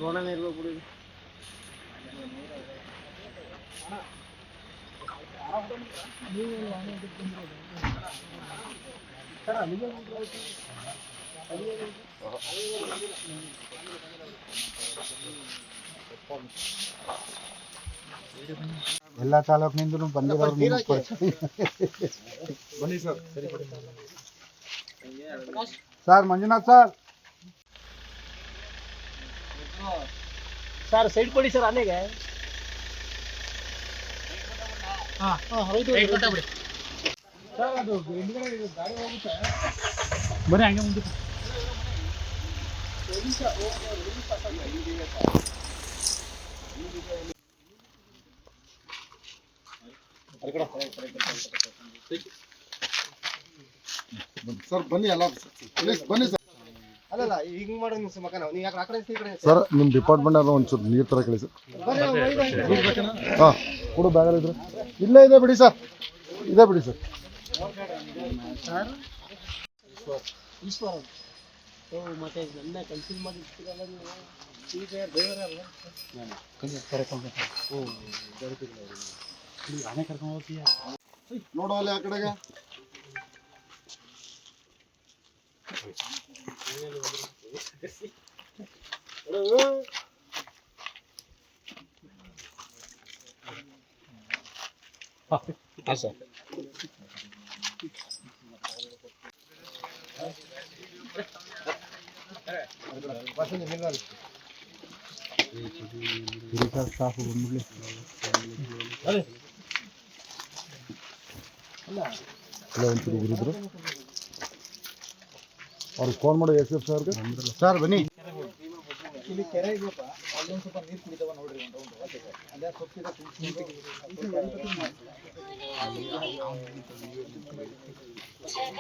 ರೋಣನೇ ಇರ್ಬೇಕು ಬಿಡಿ. ಎಲ್ಲ ತಾಲೂಕಿನಿಂದ ಬಂದಿರೋರು ಬನ್ನಿ sir. Sir Manjunath sir sir side ಕೊಡಿ ಸರ್ ಅಲ್ಲಿಗೆ. ಸರ್ ಅದು ಗಾಡಿ ಹೋಗುತ್ತೆ ಬರೀ ಹಂಗೆ ಮುಂದೆ. ಸರ್ ಬನ್ನಿ ಅಲ್ಲ ಬನ್ನಿ ಸರ್. ಅಲ್ಲಲ್ಲ ಹಿಂಗ್ ಮಾಡಿ ಮಕ್ಕ ನಾವು ನೀವು ಯಾಕೆ ಆ ಕಡೆ ಈ ಕಡೆ ಸರ್ ನಿಮ್ಮ ಡಿಪಾರ್ಟ್ಮೆಂಟ್ ಅವ್ರನ್ನ ಒಂಚೂರು ನೀರು ತರ ಕೇಳಿ ಸರ್. ಹಾಂ ಕೊಡು ಬ್ಯಾಗಲ್ ಇದ್ರೆ ಇಲ್ಲೇ ಇದೆ ಬಿಡಿ ಸರ್, ಇದೆ ಬಿಡಿ ಸರ್. ಈಶ್ವರ ಮತ್ತೆ ನನ್ನ ಕನ್ಫ್ಯೂಸ್ ಮಾಡಿರ್ತೀರಲ್ಲ ನೀವು. ಈಗ ಡ್ರೈವರೇ ಅಲ್ಲ ಆನೆ ಕರ್ಕೊಂಡು ಹೋಗ್ತೀಯ ನೋಡು ಅಲ್ಲಿ ಆ ಕಡೆಗೆ. ಹಾಂ ಸರ್. ಸ್ಟಾಫ್ ಬಂದ್ಬಿಡ್ಲಿ ಅಲ್ಲ ಒಂಚೂರು ಇರಿದ್ರು ಅವ್ರಿಗೆ ಫೋನ್ ಮಾಡಿ ಎಸ್ ಎಫ್ ಸರ್ಗೆ. ಸರ್ ಬನ್ನಿ ಇಲ್ಲಿ ಕೆರೆ ಇದೆಯಪ್ಪ, ಅಲ್ಲೊಂದು ಸ್ವಲ್ಪ ನೀರು ಕುಡಿತಾವ ನೋಡ್ರಿ. ಅದೇ ಸೊಪ್ಪಿದೆ